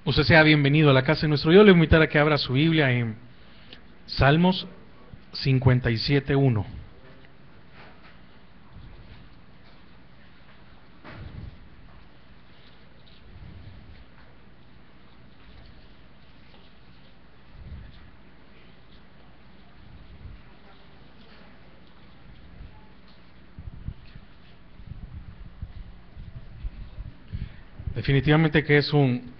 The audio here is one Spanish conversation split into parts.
Usted sea bienvenido a la casa de nuestro Dios. Le voy a invitar a que abra su Biblia en Salmos 57:1. Definitivamente que es un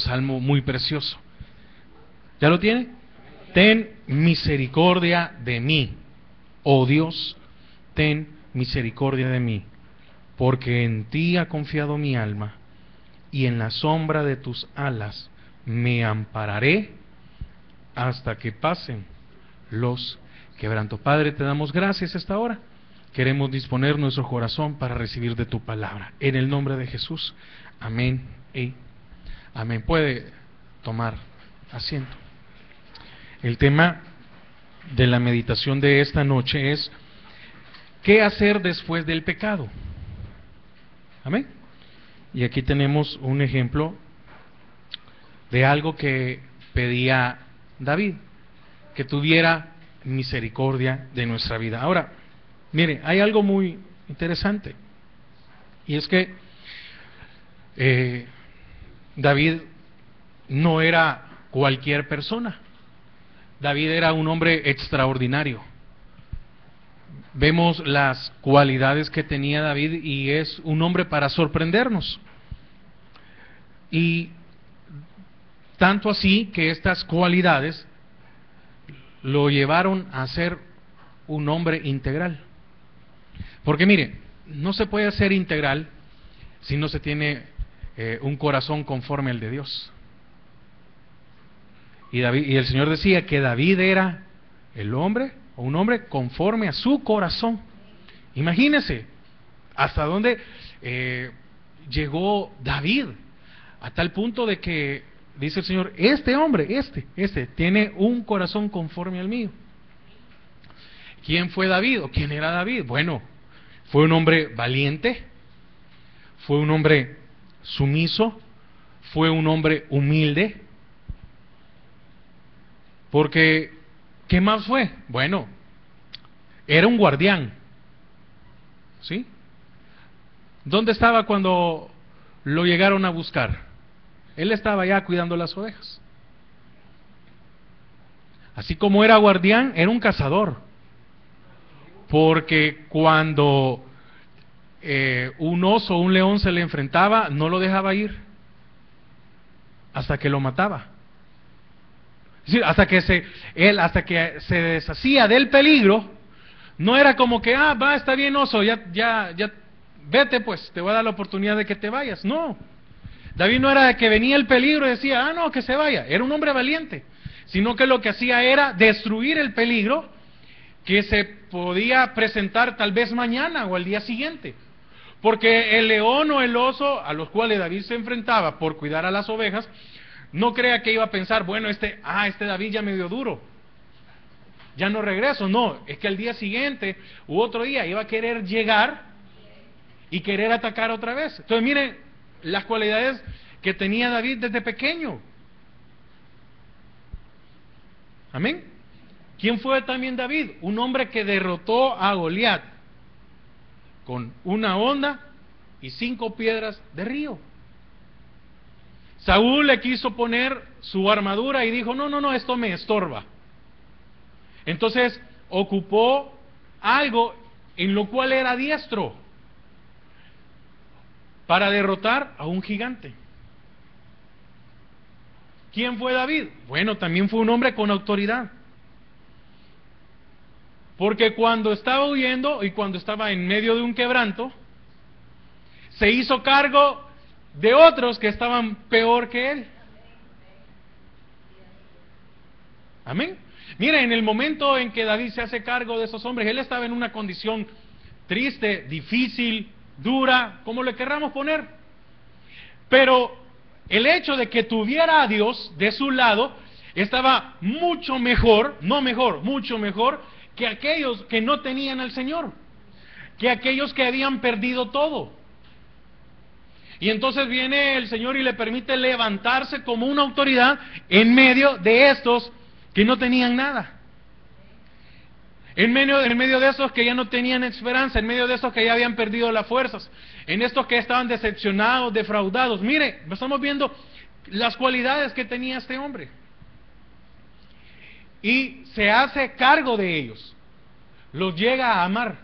salmo muy precioso. ¿Ya lo tiene? Ten misericordia de mí, oh Dios, ten misericordia de mí, porque en ti ha confiado mi alma, y en la sombra de tus alas me ampararé hasta que pasen los quebrantos. Padre, te damos gracias esta hora. Queremos disponer nuestro corazón para recibir de tu palabra. En el nombre de Jesús. Amén y amén. Puede tomar asiento. El tema de la meditación de esta noche es ¿qué hacer después del pecado? Amén. Y aquí tenemos un ejemplo de algo que pedía David, que tuviera misericordia de nuestra vida. Ahora, mire, hay algo muy interesante, y es que David no era cualquier persona. David era un hombre extraordinario. Vemos las cualidades que tenía David y es un hombre para sorprendernos. Y tanto así que estas cualidades lo llevaron a ser un hombre integral. Porque mire, no se puede ser integral si no se tiene un corazón conforme al de Dios. Y el Señor decía que David era el hombre, o un hombre conforme a su corazón. Imagínese hasta dónde llegó David, a tal punto de que dice el Señor, este hombre, este, tiene un corazón conforme al mío. ¿Quién fue David o quién era David? Bueno, fue un hombre valiente, fue un hombre sumiso, fue un hombre humilde, porque ¿qué más fue? Bueno, era un guardián, ¿sí? ¿Dónde estaba cuando lo llegaron a buscar? Él estaba ya cuidando las ovejas. Así como era guardián, era un cazador, porque cuando un oso o un león se le enfrentaba, no lo dejaba ir hasta que lo mataba. Es decir, hasta que se deshacía del peligro. No era como que, está bien oso, ya, vete pues, te voy a dar la oportunidad de que te vayas. No, David no era de que venía el peligro y decía, no, que se vaya. Era un hombre valiente, sino que lo que hacía era destruir el peligro que se podía presentar tal vez mañana o al día siguiente. Porque el león o el oso a los cuales David se enfrentaba por cuidar a las ovejas, no crea que iba a pensar, bueno, este David ya me dio duro, ya no regreso. No, es que al día siguiente u otro día iba a querer llegar y querer atacar otra vez. Entonces miren las cualidades que tenía David desde pequeño. Amén. ¿Quién fue también David? Un hombre que derrotó a Goliat con una honda y 5 piedras de río. Saúl le quiso poner su armadura y dijo, no, esto me estorba. Entonces ocupó algo en lo cual era diestro para derrotar a un gigante. ¿Quién fue David? Bueno, también fue un hombre con autoridad. Porque cuando estaba huyendo y cuando estaba en medio de un quebranto, se hizo cargo de otros que estaban peor que él. Amén. Mira, en el momento en que David se hace cargo de esos hombres, él estaba en una condición triste, difícil, dura, como le querramos poner. Pero el hecho de que tuviera a Dios de su lado, estaba mucho mejor, mucho mejor que aquellos que no tenían al Señor, que aquellos que habían perdido todo. Y entonces viene el Señor y le permite levantarse como una autoridad en medio de estos que no tenían nada. En medio de esos que ya no tenían esperanza, en medio de esos que ya habían perdido las fuerzas, en estos que estaban decepcionados, defraudados. Mire, estamos viendo las cualidades que tenía este hombre. Y se hace cargo de ellos. Los llega a amar.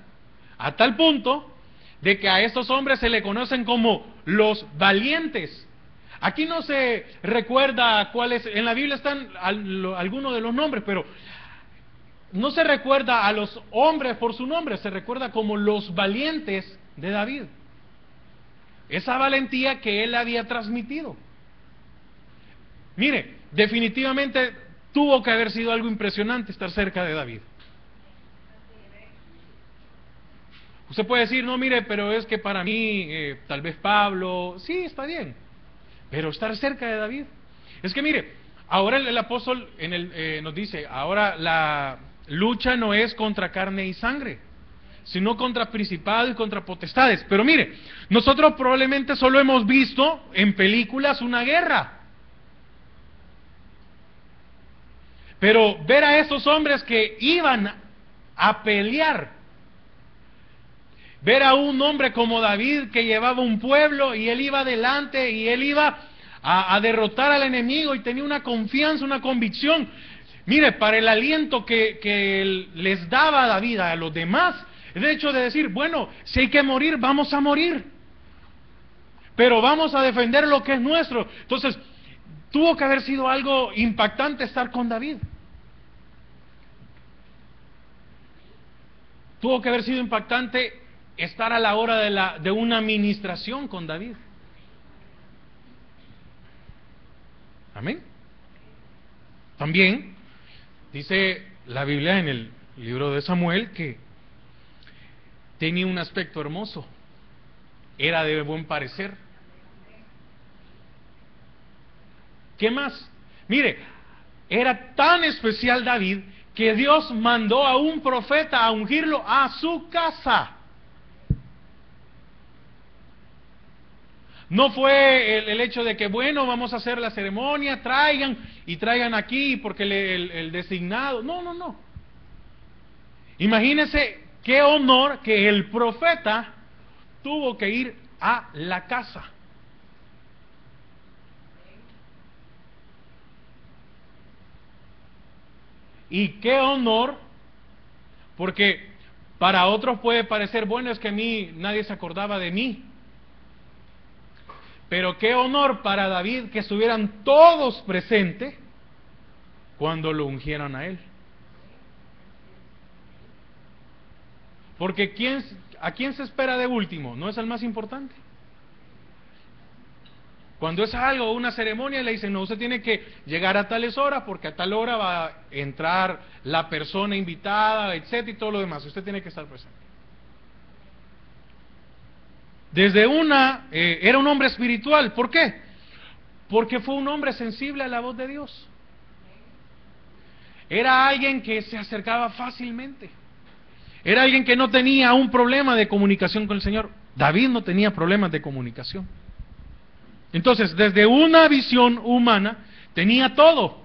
A tal punto de que a estos hombres se le conocen como los valientes. Aquí no se recuerda cuáles, en la Biblia están algunos de los nombres, pero no se recuerda a los hombres por su nombre, se recuerda como los valientes de David. Esa valentía que él había transmitido. Mire, definitivamente tuvo que haber sido algo impresionante estar cerca de David. Usted puede decir, no, mire, pero es que para mí, tal vez Pablo, sí, está bien, pero estar cerca de David. Es que mire, ahora el apóstol nos dice, ahora la lucha no es contra carne y sangre, sino contra principados y contra potestades. Pero mire, nosotros probablemente solo hemos visto en películas una guerra. Pero ver a esos hombres que iban a pelear, ver a un hombre como David que llevaba un pueblo y él iba adelante y él iba a derrotar al enemigo y tenía una confianza, una convicción. Mire, para el aliento que les daba David a los demás, el hecho de decir, bueno, si hay que morir, vamos a morir, pero vamos a defender lo que es nuestro. Entonces, tuvo que haber sido algo impactante estar con David. Tuvo que haber sido impactante estar a la hora de una administración con David. Amén. También dice la Biblia en el libro de Samuel que tenía un aspecto hermoso, era de buen parecer. ¿Qué más? Mire, era tan especial David que Dios mandó a un profeta a ungirlo a su casa. No fue el hecho de que, bueno, vamos a hacer la ceremonia, traigan aquí porque el designado. No, no, no. Imagínense qué honor que el profeta tuvo que ir a la casa. Y qué honor, porque para otros puede parecer, bueno, es que a mí nadie se acordaba de mí. Pero qué honor para David que estuvieran todos presentes cuando lo ungieron a él. Porque ¿a quién se espera de último? ¿No es el más importante? Cuando es algo, una ceremonia, le dicen, no, usted tiene que llegar a tales horas porque a tal hora va a entrar la persona invitada, etcétera, y todo lo demás. Usted tiene que estar presente. Era un hombre espiritual. ¿Por qué? Porque fue un hombre sensible a la voz de Dios. Era alguien que se acercaba fácilmente. Era alguien que no tenía un problema de comunicación con el Señor. David no tenía problemas de comunicación. Entonces, desde una visión humana, tenía todo.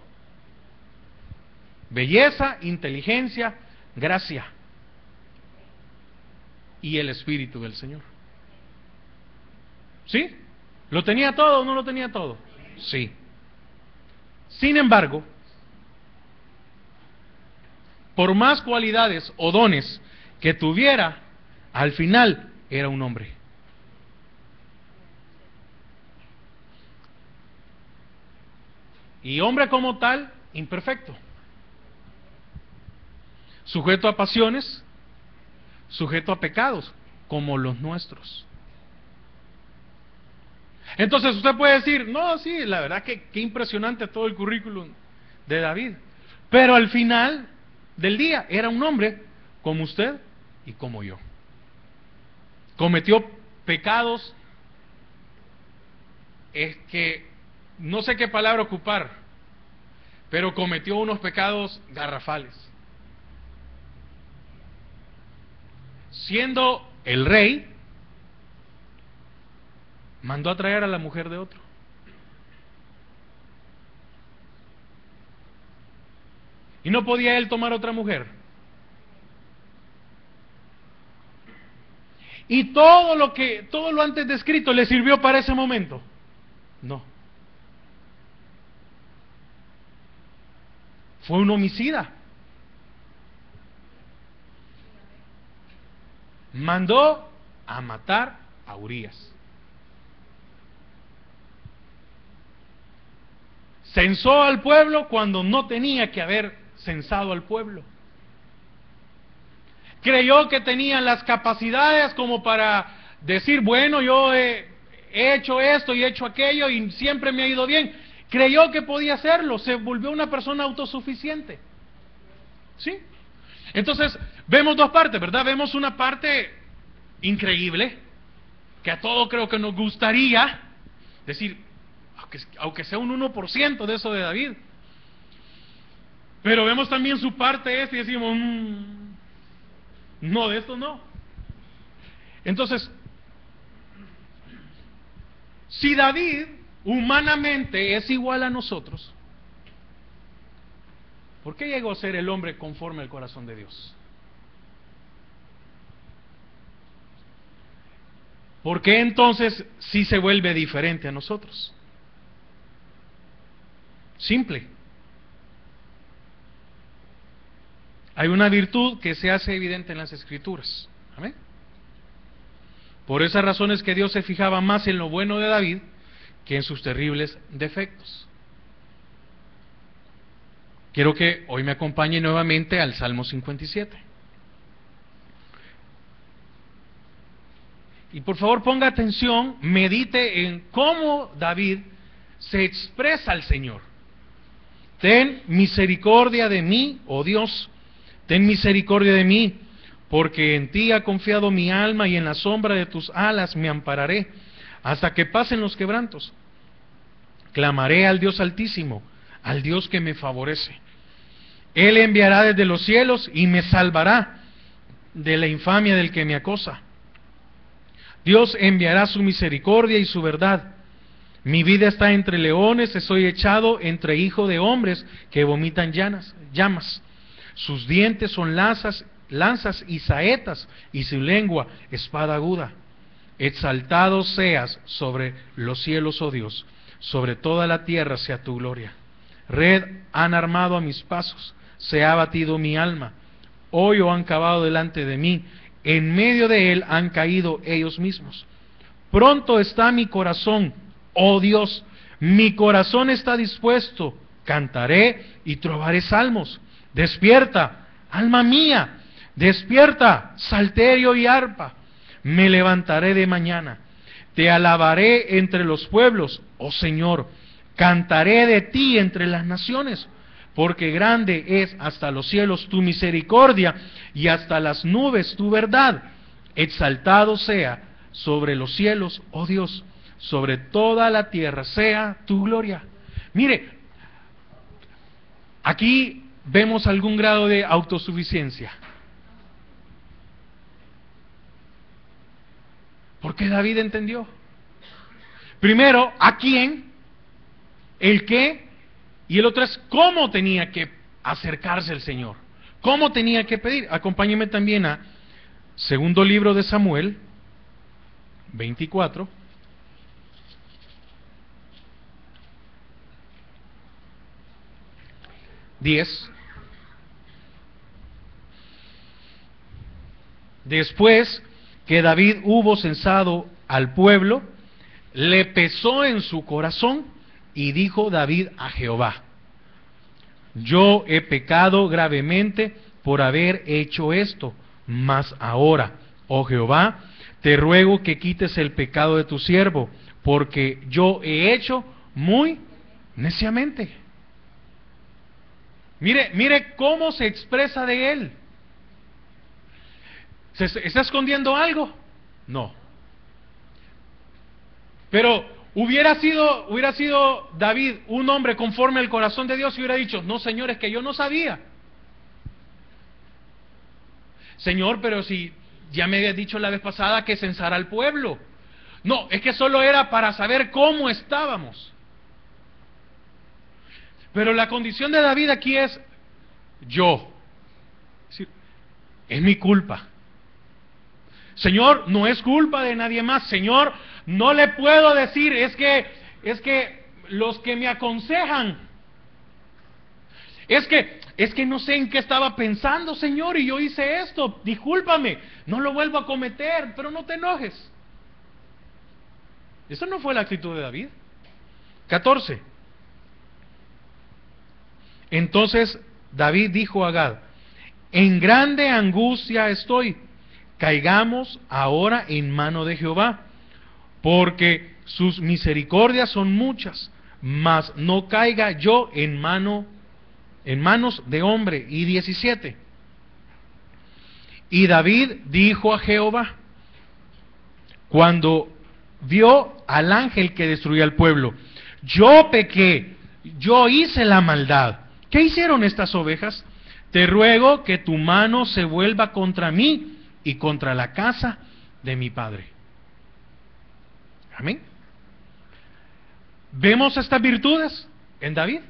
Belleza, inteligencia, gracia. Y el Espíritu del Señor. ¿Sí? ¿Lo tenía todo o no lo tenía todo? Sí. Sin embargo, por más cualidades o dones que tuviera, al final era un hombre. Y hombre como tal, imperfecto. Sujeto a pasiones, sujeto a pecados, como los nuestros. Entonces usted puede decir, no, sí, la verdad que qué impresionante todo el currículum de David. Pero al final del día era un hombre como usted y como yo. Cometió pecados, es que no sé qué palabra ocupar, pero cometió unos pecados garrafales. Siendo el rey, mandó a traer a la mujer de otro. ¿Y no podía él tomar otra mujer? ¿Y todo lo antes descrito le sirvió para ese momento? No. Fue un homicida. Mandó a matar a Urías. Censó al pueblo cuando no tenía que haber censado al pueblo. Creyó que tenía las capacidades como para decir, bueno, yo he hecho esto y he hecho aquello y siempre me ha ido bien. Creyó que podía hacerlo, se volvió una persona autosuficiente. ¿Sí? Entonces, vemos dos partes, ¿verdad? Vemos una parte increíble, que a todos creo que nos gustaría decir, aunque sea un 1% de eso de David. Pero vemos también su parte y decimos, no, de esto no. Entonces, si David humanamente es igual a nosotros, ¿por qué llegó a ser el hombre conforme al corazón de Dios? ¿Por qué entonces sí se vuelve diferente a nosotros? Simple. Hay una virtud que se hace evidente en las Escrituras. ¿Amén? Por esas razones que Dios se fijaba más en lo bueno de David que en sus terribles defectos. Quiero que hoy me acompañe nuevamente al Salmo 57. Y por favor ponga atención, medite en cómo David se expresa al Señor. Ten misericordia de mí, oh Dios, ten misericordia de mí, porque en ti ha confiado mi alma y en la sombra de tus alas me ampararé, hasta que pasen los quebrantos. Clamaré al Dios Altísimo, al Dios que me favorece. Él enviará desde los cielos y me salvará de la infamia del que me acosa. Dios enviará su misericordia y su verdad. Mi vida está entre leones, estoy echado entre hijos de hombres que vomitan llamas. Sus dientes son lanzas y saetas, y su lengua espada aguda. Exaltado seas sobre los cielos, oh Dios, sobre toda la tierra sea tu gloria. Red han armado a mis pasos, se ha batido mi alma. Hoyo han cavado delante de mí, en medio de él han caído ellos mismos. Pronto está mi corazón, oh Dios, mi corazón está dispuesto, cantaré y trovaré salmos. Despierta, alma mía, despierta, salterio y arpa. Me levantaré de mañana, te alabaré entre los pueblos, oh Señor, cantaré de ti entre las naciones, porque grande es hasta los cielos tu misericordia y hasta las nubes tu verdad. Exaltado sea sobre los cielos, oh Dios, sobre toda la tierra sea tu gloria. Mire, aquí vemos algún grado de autosuficiencia. Porque David entendió. Primero, ¿a quién? El qué. Y el otro es cómo tenía que acercarse al Señor. Cómo tenía que pedir. Acompáñeme también a segundo libro de Samuel, 24. Después que David hubo censado al pueblo, le pesó en su corazón y dijo David a Jehová: yo he pecado gravemente por haber hecho esto, mas ahora, oh Jehová, te ruego que quites el pecado de tu siervo, porque yo he hecho muy neciamente. Mire cómo se expresa de él. ¿Se está escondiendo algo? No. Pero hubiera sido David un hombre conforme al corazón de Dios y hubiera dicho: no, Señor, es que yo no sabía. Señor, pero si ya me habías dicho la vez pasada que censara al pueblo. No, es que solo era para saber cómo estábamos. Pero la condición de David aquí es yo. Es decir, es mi culpa. Señor, no es culpa de nadie más. Señor, no le puedo decir, es que los que me aconsejan, es que no sé en qué estaba pensando, Señor, y yo hice esto, discúlpame, no lo vuelvo a cometer, pero no te enojes. Esa no fue la actitud de David. 14. Entonces David dijo a Gad: en grande angustia estoy, caigamos ahora en mano de Jehová, porque sus misericordias son muchas, mas no caiga yo en manos de hombre. Y 17. Y David dijo a Jehová, cuando vio al ángel que destruía al pueblo: yo pequé, yo hice la maldad. ¿Qué hicieron estas ovejas? Te ruego que tu mano se vuelva contra mí y contra la casa de mi padre. Amén. ¿Vemos estas virtudes en David?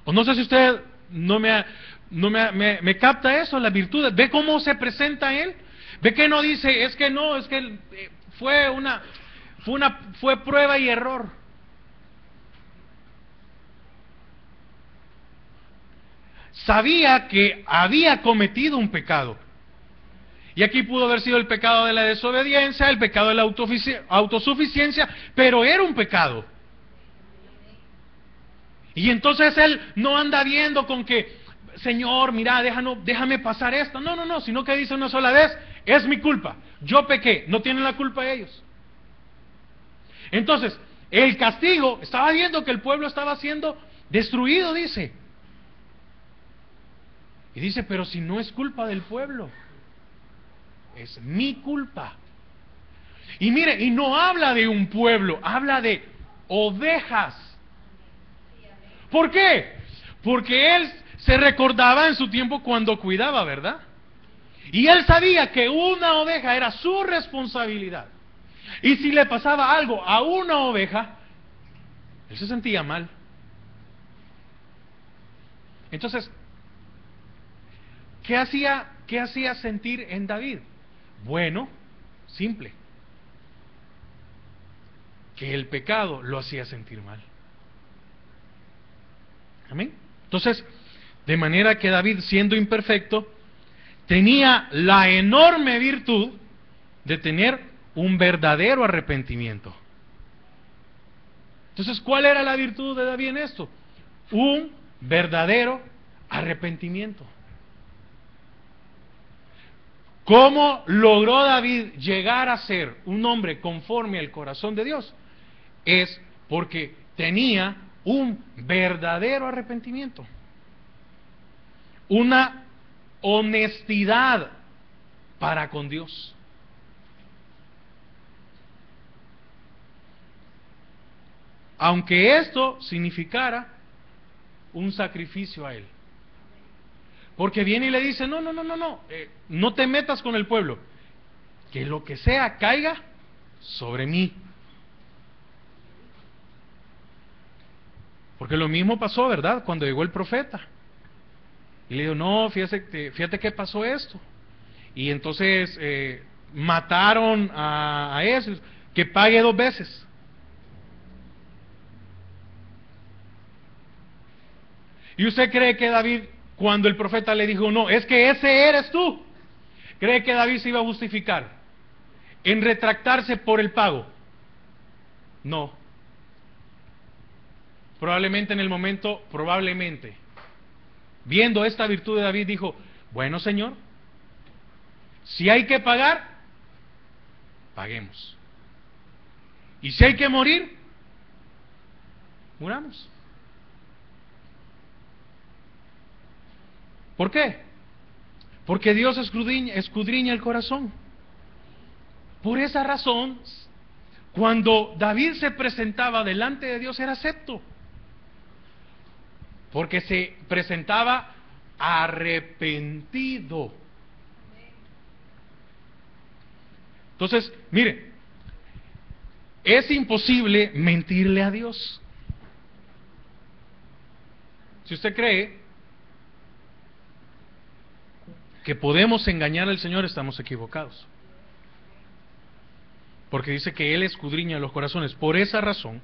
O no sé si usted me capta eso, las virtudes. ¿Ve cómo se presenta él? ¿Ve que no dice, es que fue prueba y error? Sabía que había cometido un pecado. Y aquí pudo haber sido el pecado de la desobediencia, el pecado de la autosuficiencia, pero era un pecado. Y entonces él no anda viendo con que, Señor, mira, déjame pasar esto. No, sino que dice una sola vez, es mi culpa, yo pequé, no tienen la culpa ellos. Entonces, el castigo, estaba viendo que el pueblo estaba siendo destruido, dice. Y dice, pero si no es culpa del pueblo, es mi culpa. Y mire, y no habla de un pueblo, habla de ovejas. ¿Por qué? Porque él se recordaba en su tiempo cuando cuidaba, ¿verdad? Y él sabía que una oveja era su responsabilidad. Y si le pasaba algo a una oveja, él se sentía mal. Entonces, ¿qué hacía sentir en David? Bueno, simple. Que el pecado lo hacía sentir mal. Amén. Entonces, de manera que David, siendo imperfecto, tenía la enorme virtud de tener un verdadero arrepentimiento. Entonces, ¿cuál era la virtud de David en esto? Un verdadero arrepentimiento. ¿Cómo logró David llegar a ser un hombre conforme al corazón de Dios? Es porque tenía un verdadero arrepentimiento, una honestidad para con Dios. Aunque esto significara un sacrificio a él. Porque viene y le dice, no te metas con el pueblo, que lo que sea caiga sobre mí. Porque lo mismo pasó, ¿verdad? Cuando llegó el profeta. Y le dijo, no, fíjate que pasó esto. Y entonces mataron a ese, que pague 2 veces. ¿Y usted cree que David, cuando el profeta le dijo, no, es que ese eres tú, cree que David se iba a justificar en retractarse por el pago? No. Probablemente en el momento, viendo esta virtud de David, dijo, bueno, Señor, si hay que pagar, paguemos. Y si hay que morir, muramos. ¿Por qué? Porque Dios escudriña el corazón. Por esa razón, cuando David se presentaba delante de Dios, era acepto. Porque se presentaba arrepentido. Entonces, mire, es imposible mentirle a Dios. Si usted cree que podemos engañar al Señor, estamos equivocados. Porque dice que Él escudriña los corazones. Por esa razón,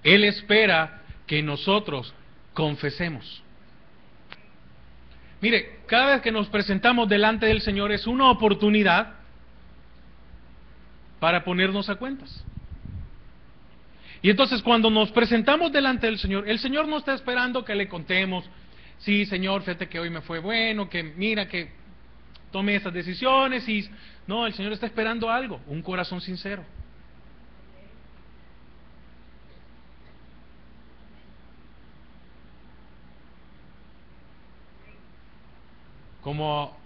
Él espera que nosotros confesemos. Mire, cada vez que nos presentamos delante del Señor es una oportunidad para ponernos a cuentas. Y entonces cuando nos presentamos delante del Señor, el Señor no está esperando que le contemos: sí, Señor, fíjate que hoy me fue bueno, que mira que tomé esas decisiones. Y no, el Señor está esperando algo, un corazón sincero. Como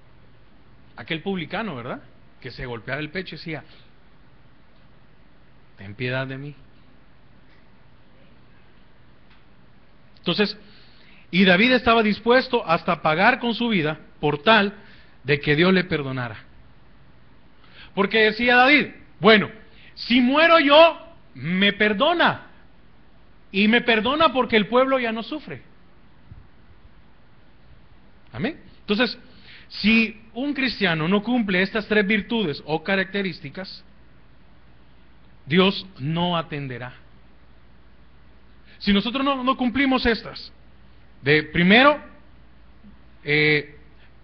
aquel publicano, ¿verdad?, que se golpeaba el pecho y decía: ten piedad de mí. Entonces, y David estaba dispuesto hasta pagar con su vida por tal de que Dios le perdonara. Porque decía David: bueno, si muero yo, me perdona. Y me perdona porque el pueblo ya no sufre. Amén. Entonces, si un cristiano no cumple estas tres virtudes o características, Dios no atenderá. Si nosotros no cumplimos estas, de primero,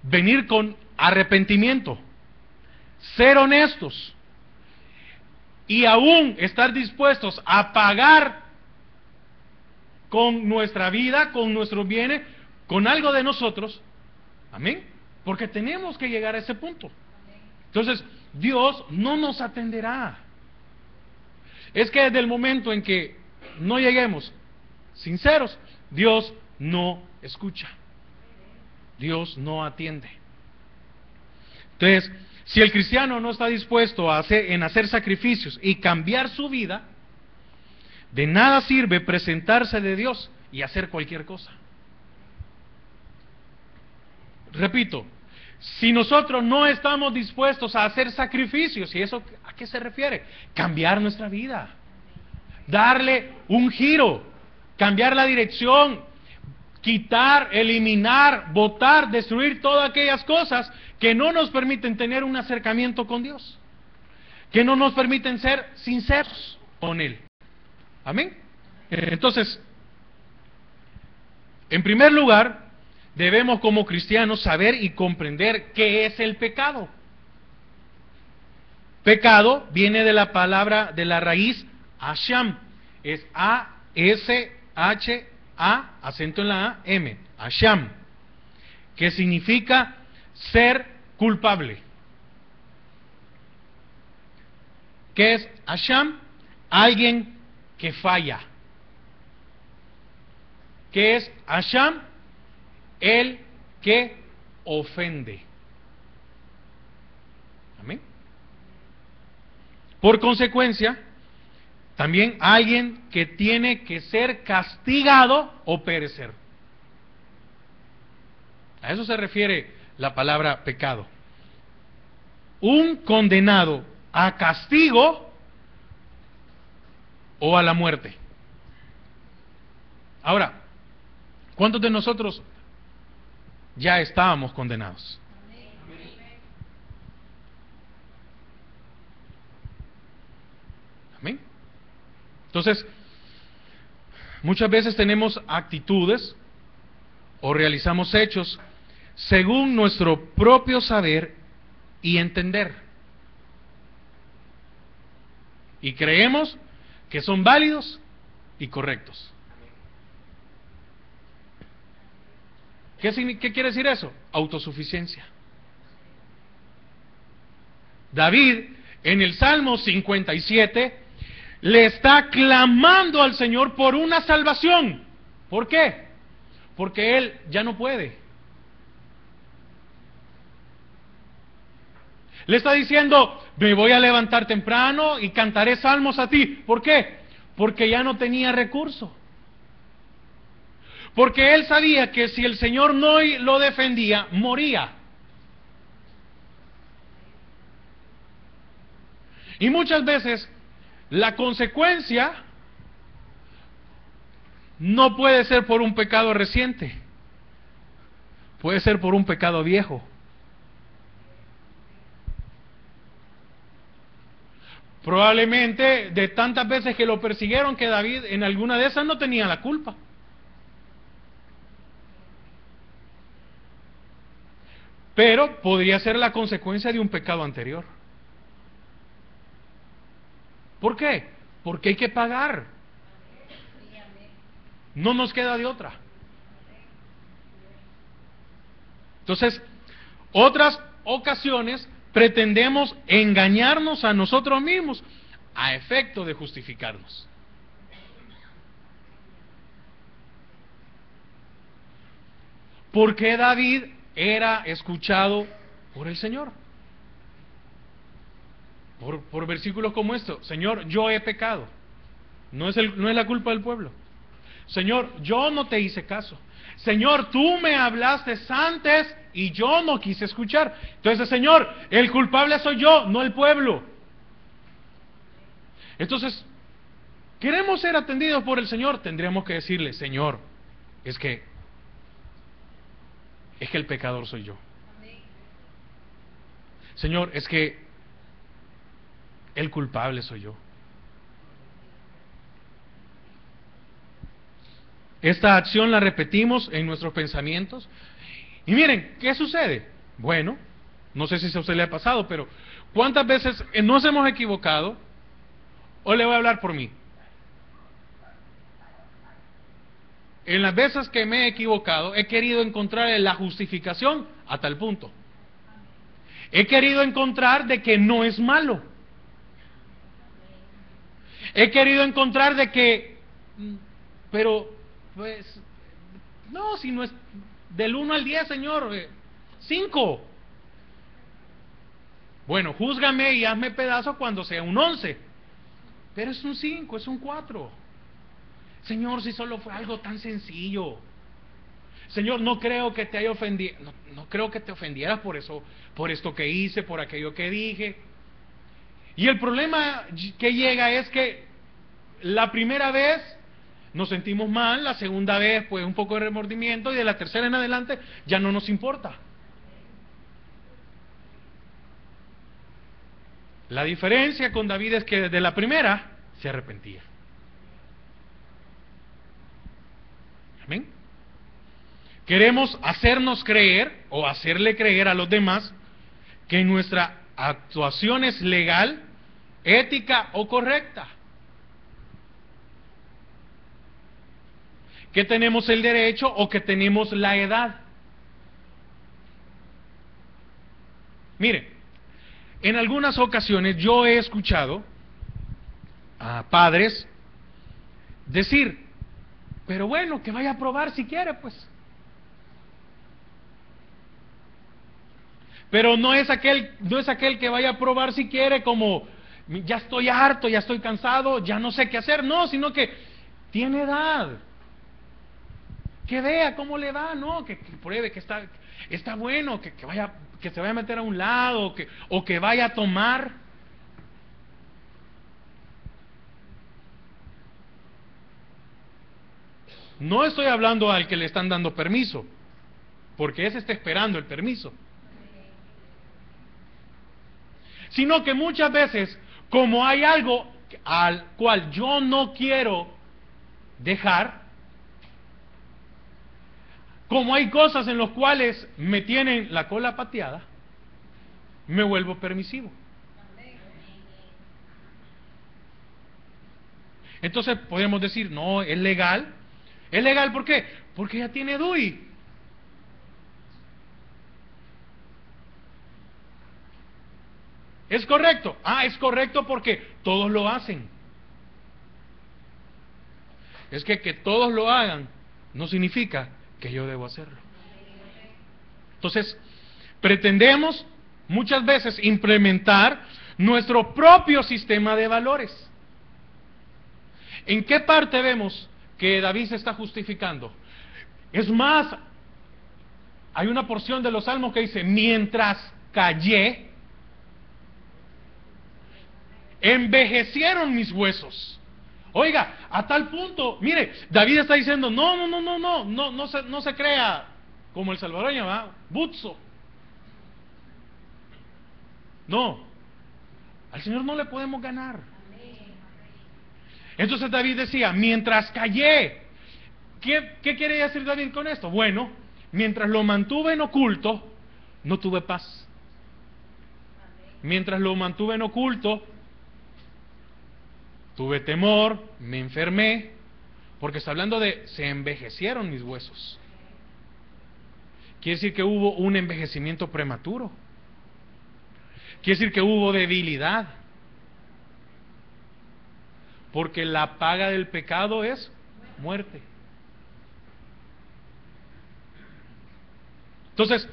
venir con arrepentimiento, ser honestos y aún estar dispuestos a pagar con nuestra vida, con nuestros bienes, con algo de nosotros, amén, porque tenemos que llegar a ese punto. Entonces, Dios no nos atenderá. Es que desde el momento en que no lleguemos sinceros, Dios no escucha, Dios no atiende. Entonces, si el cristiano no está dispuesto a hacer sacrificios y cambiar su vida, de nada sirve presentarse de Dios y hacer cualquier cosa. Repito, si nosotros no estamos dispuestos a hacer sacrificios, ¿y eso a qué se refiere? Cambiar nuestra vida, darle un giro, cambiar la dirección, quitar, eliminar, botar, destruir todas aquellas cosas que no nos permiten tener un acercamiento con Dios, que no nos permiten ser sinceros con Él. Amén. Entonces, en primer lugar, debemos como cristianos saber y comprender qué es el pecado. Pecado viene de la palabra, de la raíz asham, es A-S-H-A, acento en la A, M, asham, que significa ser culpable. ¿Qué es asham? Alguien que falla. ¿Qué es asham? El que ofende. Amén. Por consecuencia, también alguien que tiene que ser castigado o perecer. A eso se refiere la palabra pecado. Un condenado a castigo o a la muerte. Ahora, ¿cuántos de nosotros ya estábamos condenados? Amén. Entonces, muchas veces tenemos actitudes o realizamos hechos según nuestro propio saber y entender. Y creemos que son válidos y correctos. ¿Qué quiere decir eso? Autosuficiencia. David, en el Salmo 57, le está clamando al Señor por una salvación. ¿Por qué? Porque él ya no puede. Le está diciendo: me voy a levantar temprano y cantaré salmos a ti. ¿Por qué? Porque ya no tenía recurso. Porque él sabía que si el Señor no lo defendía, moría. Y muchas veces La consecuencia no puede ser por un pecado reciente, puede ser por un pecado viejo. Probablemente de tantas veces que lo persiguieron que David en alguna de esas no tenía la culpa. Pero podría ser la consecuencia de un pecado anterior. ¿Por qué? Porque hay que pagar. No nos queda de otra. Entonces, otras ocasiones pretendemos engañarnos a nosotros mismos a efecto de justificarnos. ¿Por qué David era escuchado por el Señor? Por versículos como estos: Señor, yo he pecado. No es la culpa del pueblo. Señor, yo no te hice caso. Señor, tú me hablaste antes y yo no quise escuchar. Entonces, Señor, el culpable soy yo, no el pueblo. Entonces, queremos ser atendidos por el Señor, tendríamos que decirle: Señor, es que el pecador soy yo. Señor, es que el culpable soy yo. Esta acción la repetimos en nuestros pensamientos. Y miren, ¿qué sucede? Bueno, no sé si a usted le ha pasado, pero ¿cuántas veces nos hemos equivocado? O le voy a hablar por mí. En las veces que me he equivocado, he querido encontrar la justificación a tal punto. He querido encontrar de que no es malo. He querido encontrar de que, pero, pues, no, si no es del 1 al 10, Señor, 5. Bueno, júzgame y hazme pedazo cuando sea un 11. Pero es un 5, es un 4. Señor, si solo fue algo tan sencillo. Señor, no creo que te haya ofendido, no creo que te ofendieras por eso, por esto que hice, por aquello que dije. Y el problema que llega es que la primera vez nos sentimos mal, la segunda vez pues un poco de remordimiento, y de la tercera en adelante ya no nos importa. La diferencia con David es que desde la primera se arrepentía. Amén. Queremos hacernos creer o hacerle creer a los demás que nuestra actuación es legal, ética o correcta. Que tenemos el derecho o que tenemos la edad. Mire, en algunas ocasiones yo he escuchado a padres decir: pero bueno, que vaya a probar si quiere, pues. Pero no es aquel que vaya a probar si quiere como: ya estoy harto, ya estoy cansado, ya no sé qué hacer. No, sino que tiene edad. Que vea cómo le va, no, que pruebe que está bueno, que se vaya a meter a un lado, o que vaya a tomar. No estoy hablando al que le están dando permiso, porque ese está esperando el permiso. Sino que muchas veces, como hay algo al cual yo no quiero dejar, como hay cosas en las cuales me tienen la cola pateada, me vuelvo permisivo. Entonces podemos decir: no, es legal. ¿Es legal por qué? Porque ya tiene DUI. ¿Es correcto? Ah, es correcto porque todos lo hacen. Es que todos lo hagan no significa que yo debo hacerlo. Entonces, pretendemos muchas veces implementar nuestro propio sistema de valores. ¿En qué parte vemos que David se está justificando? Es más, hay una porción de los Salmos que dice: mientras callé. envejecieron mis huesos. Oiga, a tal punto, mire, David está diciendo, no se crea como el salvadoreño, ¿va? Butzo. No, al Señor no le podemos ganar. Entonces David decía, mientras callé, ¿qué quiere decir David con esto? Bueno, mientras lo mantuve en oculto, no tuve paz. Mientras lo mantuve en oculto, tuve temor, me enfermé, porque está hablando de se envejecieron mis huesos. Quiere decir que hubo un envejecimiento prematuro. Quiere decir que hubo debilidad. Porque la paga del pecado es muerte. Entonces,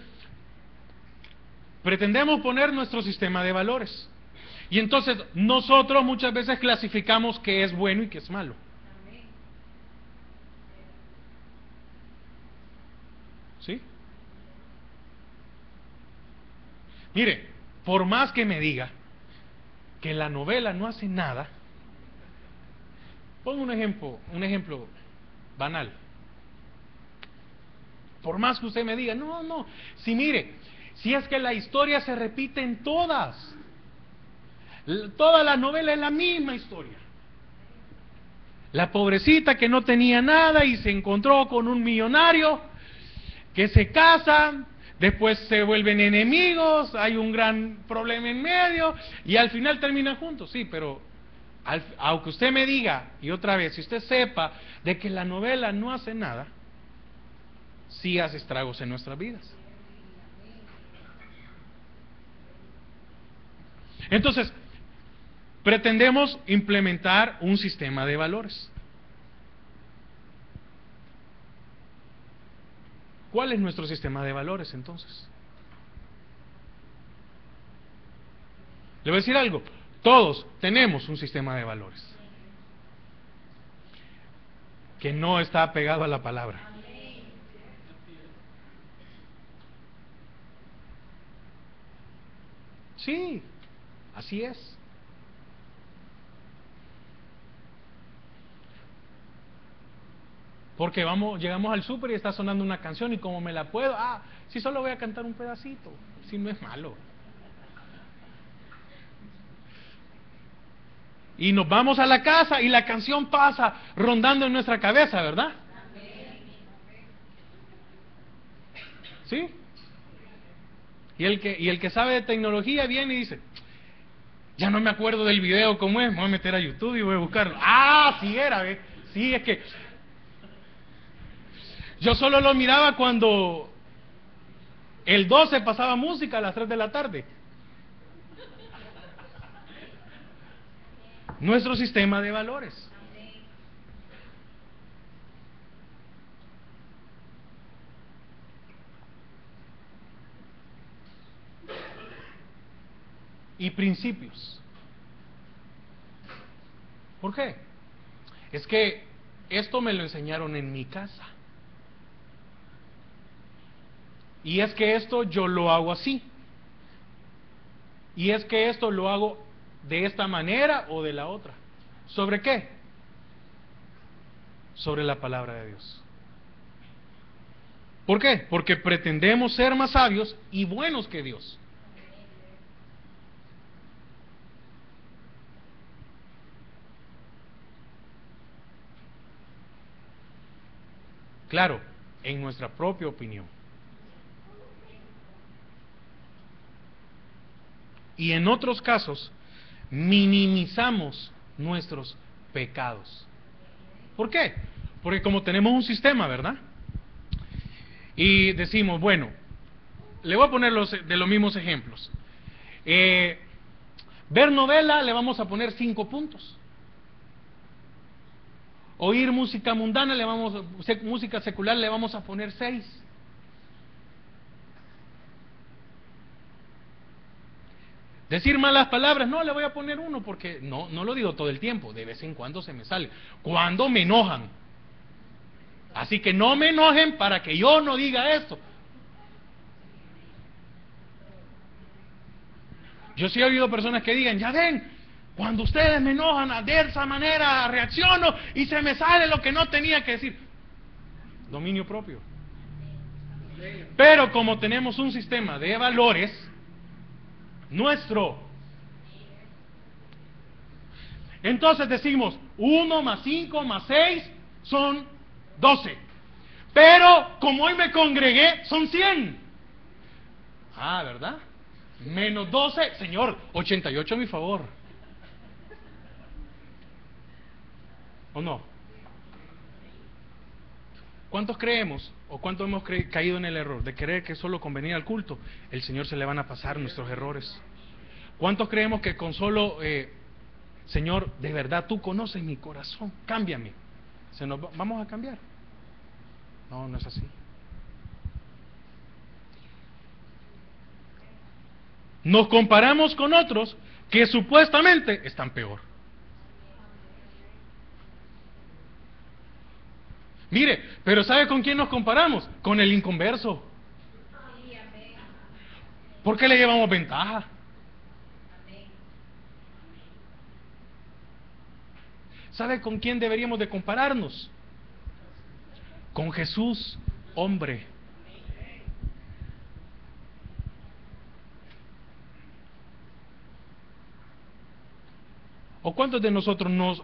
pretendemos poner nuestro sistema de valores. Y entonces nosotros muchas veces clasificamos qué es bueno y qué es malo. ¿Sí? Mire, por más que me diga que la novela no hace nada, pongo un ejemplo banal. Por más que usted me diga, si mire, si es que la historia se repite en toda la novela es la misma historia. La pobrecita que no tenía nada y se encontró con un millonario que se casan, después se vuelven enemigos, hay un gran problema en medio y al final terminan juntos. Sí, pero aunque usted me diga, y otra vez, si usted sepa de que la novela no hace nada, sí hace estragos en nuestras vidas. Entonces, pretendemos implementar un sistema de valores. ¿Cuál es nuestro sistema de valores entonces? Le voy a decir algo, todos tenemos un sistema de valores que no está apegado a la palabra. Sí, así es. Porque llegamos al súper y está sonando una canción y como me la puedo, si solo voy a cantar un pedacito, si no es malo. Y nos vamos a la casa y la canción pasa rondando en nuestra cabeza, ¿verdad? ¿Sí? Y el que sabe de tecnología viene y dice, ya no me acuerdo del video cómo es, me voy a meter a YouTube y voy a buscarlo. Sí era, ¿ve? Sí, es que yo solo lo miraba cuando el 12 pasaba música a las 3 de la tarde. Nuestro sistema de valores. Y principios. ¿Por qué? Es que esto me lo enseñaron en mi casa. Y es que esto yo lo hago así. Y es que esto lo hago de esta manera o de la otra. ¿Sobre qué? Sobre la palabra de Dios. ¿Por qué? Porque pretendemos ser más sabios y buenos que Dios. Claro, en nuestra propia opinión. Y en otros casos, minimizamos nuestros pecados. ¿Por qué? Porque como tenemos un sistema, ¿verdad? Y decimos, bueno, le voy a poner de los mismos ejemplos. Ver novela le vamos a poner 5 puntos. Oír música mundana, música secular le vamos a poner 6. Decir malas palabras, no, le voy a poner 1 porque no lo digo todo el tiempo, de vez en cuando se me sale. Cuando me enojan. Así que no me enojen para que yo no diga esto. Yo sí he oído personas que digan, ya ven, Cuando ustedes me enojan de esa manera, reacciono y se me sale lo que no tenía que decir. Dominio propio. Pero como tenemos un sistema de valores nuestro, entonces decimos 1 más 5 más 6 son 12. Pero como hoy me congregué, son 100. Ah, ¿verdad? Menos 12, Señor, 88 a mi favor. ¿O no? ¿Cuántos creemos o cuántos hemos caído en el error de creer que solo con venir al culto el Señor se le van a pasar nuestros errores? ¿Cuántos creemos que con solo, Señor, de verdad tú conoces mi corazón, cámbiame? ¿Vamos a cambiar? No, no es así. Nos comparamos con otros que supuestamente están peor. Mire, pero ¿sabe con quién nos comparamos? Con el inconverso. ¿Por qué le llevamos ventaja? ¿Sabe con quién deberíamos de compararnos? Con Jesús, hombre. ¿O cuántos de nosotros nos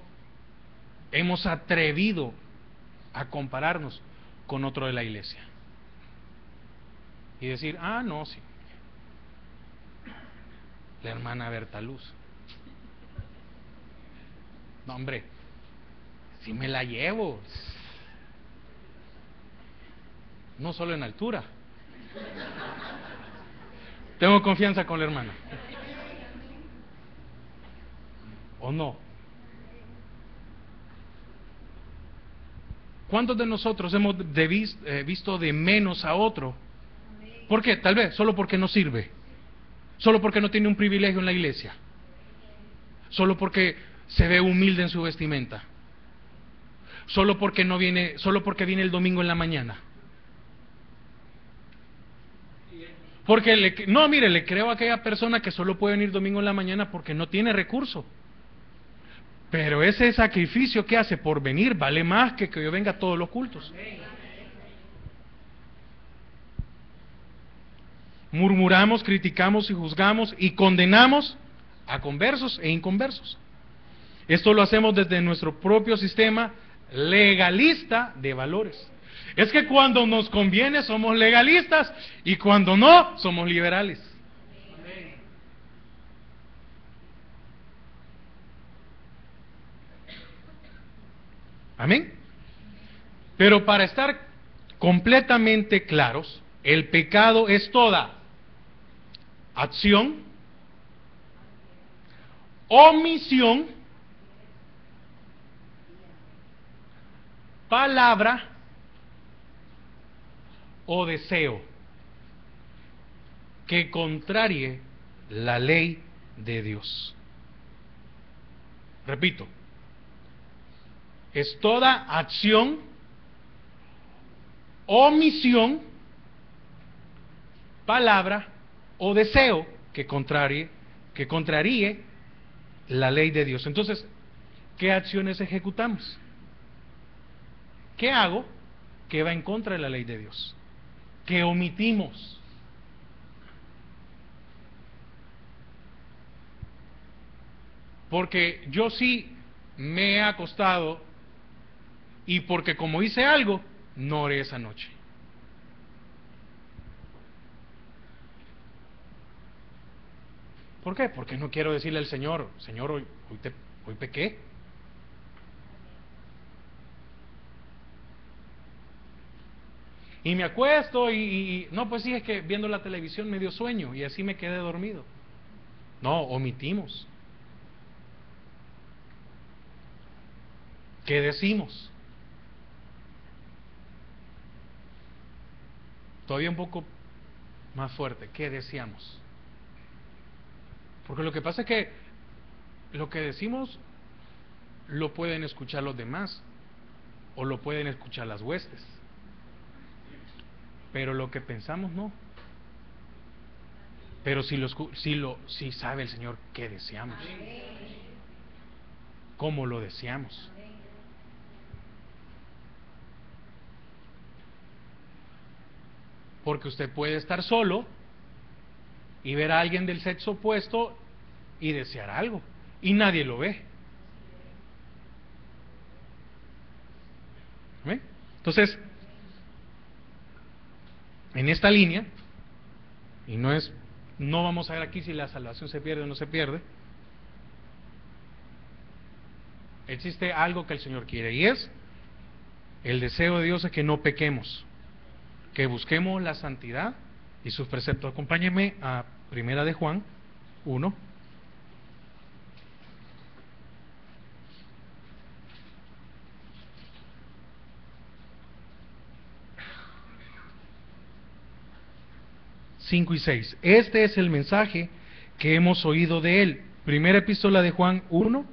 hemos atrevido a compararnos con otro de la iglesia? Y decir, ah, no, sí, la hermana Berta Luz. No, hombre, si me la llevo. No solo en altura. Tengo confianza con la hermana. ¿O no? ¿Cuántos de nosotros hemos visto de menos a otro? ¿Por qué? Tal vez solo porque no sirve. Solo porque no tiene un privilegio en la iglesia. Solo porque se ve humilde en su vestimenta. Solo porque viene el domingo en la mañana. Porque le creo a aquella persona que solo puede venir domingo en la mañana porque no tiene recurso. Pero ese sacrificio que hace por venir vale más que yo venga a todos los cultos. Murmuramos, criticamos y juzgamos y condenamos a conversos e inconversos. Esto lo hacemos desde nuestro propio sistema legalista de valores. Es que cuando nos conviene somos legalistas y cuando no somos liberales. Amén. Pero para estar completamente claros, el pecado es toda acción, omisión, palabra o deseo que contrarie la ley de Dios. Repito, es toda acción, omisión, palabra o deseo que contraríe la ley de Dios. Entonces, ¿qué acciones ejecutamos? ¿Qué hago que va en contra de la ley de Dios? ¿Qué omitimos? Porque yo sí me he acostado y porque como hice algo, no oré esa noche. ¿Por qué? Porque no quiero decirle al Señor, Señor, hoy pequé. Y me acuesto y no, pues sí, es que viendo la televisión me dio sueño y así me quedé dormido. No, omitimos. ¿Qué decimos? Todavía un poco más fuerte. ¿Qué decíamos? Porque lo que pasa es que lo que decimos lo pueden escuchar los demás o lo pueden escuchar las huestes. Pero lo que pensamos no. Pero si sabe el Señor qué deseamos. como lo deseamos. Porque usted puede estar solo y ver a alguien del sexo opuesto y desear algo, y nadie lo ve. ¿Ven? Entonces, en esta línea, y no vamos a ver aquí si la salvación se pierde o no se pierde, existe algo que el Señor quiere, y es el deseo de Dios es que no pequemos, que busquemos la santidad y sus preceptos. Acompáñenme a Primera de Juan 1. ...5 y 6... Este es el mensaje que hemos oído de Él. Primera epístola de Juan 1,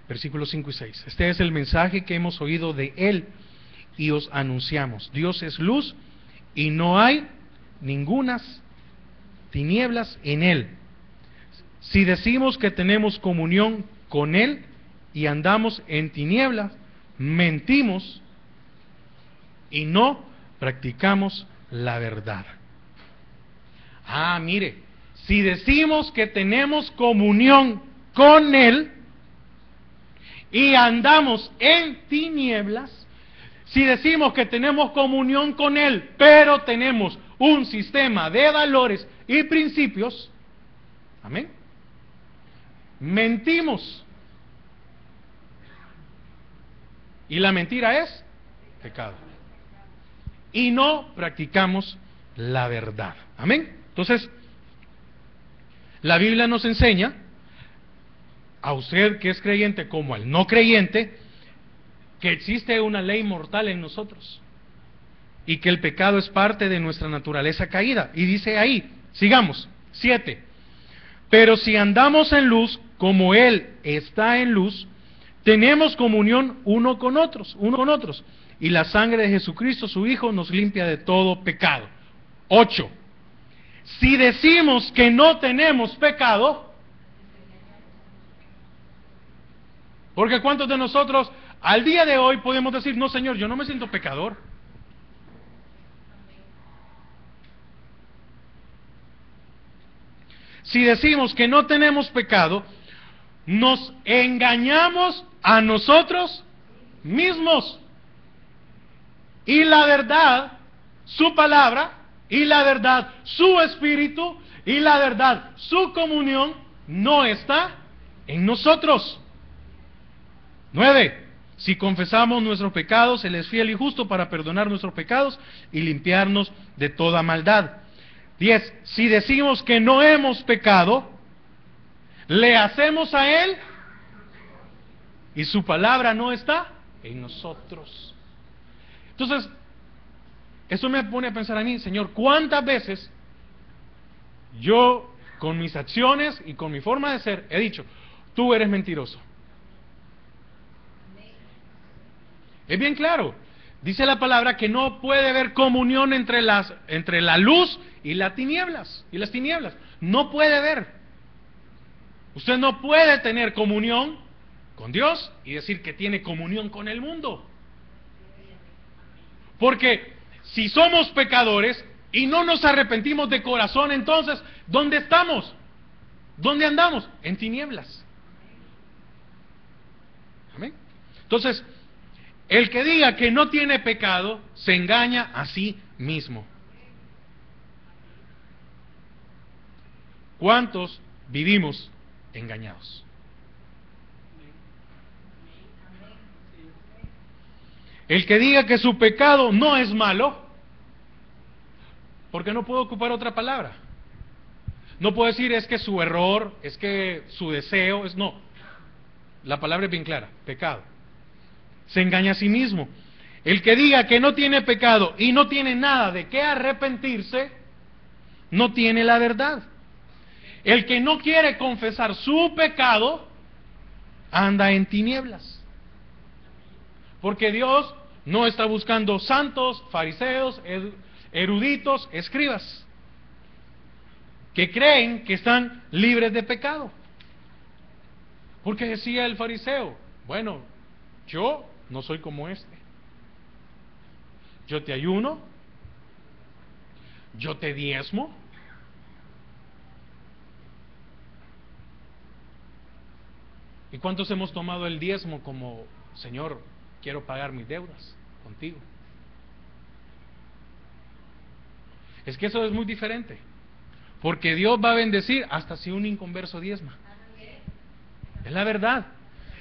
versículos 5 y 6. Este es el mensaje que hemos oído de Él y os anunciamos. Dios es luz y no hay ningunas tinieblas en Él. Si decimos que tenemos comunión con Él y andamos en tinieblas, mentimos y no practicamos la verdad. Mire, si decimos que tenemos comunión con Él y andamos en tinieblas, si decimos que tenemos comunión con Él, pero tenemos un sistema de valores y principios, amén, mentimos. Y la mentira es pecado. Y no practicamos la verdad. Amén. Entonces, la Biblia nos enseña, a usted que es creyente como al no creyente, que existe una ley mortal en nosotros y que el pecado es parte de nuestra naturaleza caída. Y dice ahí, sigamos, 7. Pero si andamos en luz, como Él está en luz, tenemos comunión unos con otros, y la sangre de Jesucristo, su Hijo, nos limpia de todo pecado. 8. Si decimos que no tenemos pecado, porque ¿cuántos de nosotros al día de hoy podemos decir, no Señor, yo no me siento pecador? Si decimos que no tenemos pecado, nos engañamos a nosotros mismos. Y la verdad, su palabra, y la verdad, su espíritu, y la verdad, su comunión, no está en nosotros. 9. Si confesamos nuestros pecados, Él es fiel y justo para perdonar nuestros pecados y limpiarnos de toda maldad. 10. Si decimos que no hemos pecado, le hacemos a Él y su palabra no está en nosotros. Entonces, eso me pone a pensar a mí, Señor, ¿cuántas veces yo, con mis acciones y con mi forma de ser, he dicho, tú eres mentiroso? Es bien claro, dice la palabra que no puede haber comunión entre la luz y las tinieblas, no puede haber. Usted no puede tener comunión con Dios y decir que tiene comunión con el mundo. Porque si somos pecadores y no nos arrepentimos de corazón, entonces, ¿dónde estamos? ¿Dónde andamos? En tinieblas. Amén. Entonces, el que diga que no tiene pecado, se engaña a sí mismo. ¿Cuántos vivimos engañados? El que diga que su pecado no es malo, porque no puedo ocupar otra palabra. No puedo decir es que su error, es que su deseo, no. La palabra es bien clara, pecado. Se engaña a sí mismo. El que diga que no tiene pecado y no tiene nada de qué arrepentirse, no tiene la verdad. El que no quiere confesar su pecado, anda en tinieblas. Porque Dios no está buscando santos, fariseos, eruditos, escribas, que creen que están libres de pecado. Porque decía el fariseo, Bueno, yo no soy como este. Yo te ayuno, yo te diezmo. ¿Y cuántos hemos tomado el diezmo como, Señor, quiero pagar mis deudas contigo? Es que eso es muy diferente. Porque Dios va a bendecir hasta si un inconverso diezma. Es la verdad.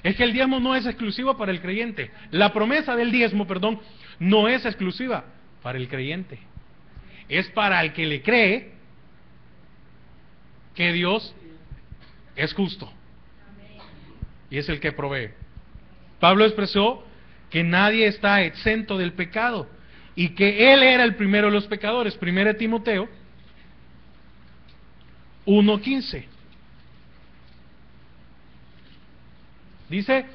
Es que el diezmo no es exclusivo para el creyente. La promesa del diezmo, perdón, no es exclusiva para el creyente. Es para el que le cree que Dios es justo. Y es el que provee. Pablo expresó que nadie está exento del pecado y que él era el primero de los pecadores. 1 Timoteo 1:15. Dice,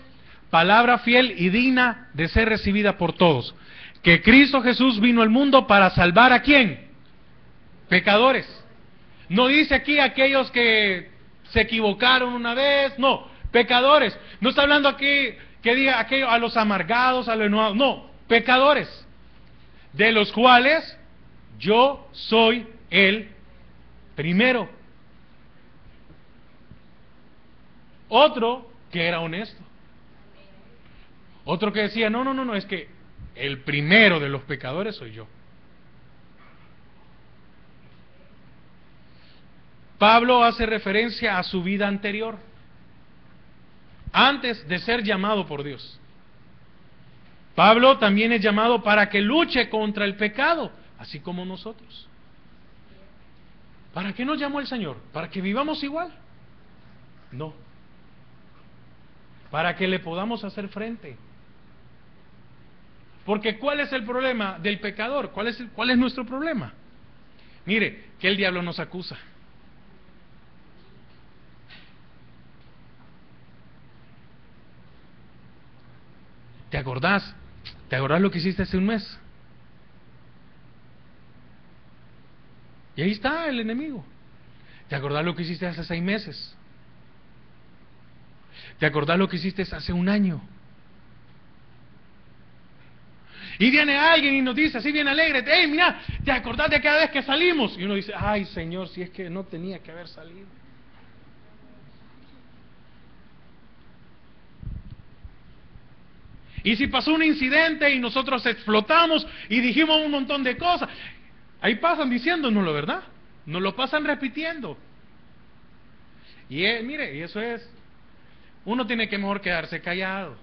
palabra fiel y digna de ser recibida por todos, que Cristo Jesús vino al mundo para salvar ¿a quién? Pecadores. No dice aquí aquellos que se equivocaron una vez, no, pecadores. No está hablando aquí que diga aquello a los amargados, a los enojados, no, pecadores, de los cuales yo soy el primero. Otro que era honesto. Otro que decía, no, es que el primero de los pecadores soy yo. Pablo hace referencia a su vida anterior, antes de ser llamado por Dios. Pablo también es llamado para que luche contra el pecado, así como nosotros. ¿Para qué nos llamó el Señor? ¿Para que vivamos igual? No. Para que le podamos hacer frente. Porque ¿cuál es el problema del pecador? ¿Cuál es nuestro problema? Mire, que el diablo nos acusa. ¿Te acordás? ¿Te acordás lo que hiciste hace un mes? Y ahí está el enemigo. ¿Te acordás lo que hiciste hace 6 meses? ¿Te acordás lo que hiciste hace un año? Y viene alguien y nos dice así bien alegre, hey, mira, ¿te acordás de cada vez que salimos? Y uno dice, ay Señor, si es que no tenía que haber salido. Y si pasó un incidente y nosotros explotamos y dijimos un montón de cosas, ahí pasan diciéndonoslo, ¿verdad? Nos lo pasan repitiendo. Y mire, y eso es, uno tiene que mejor quedarse callado,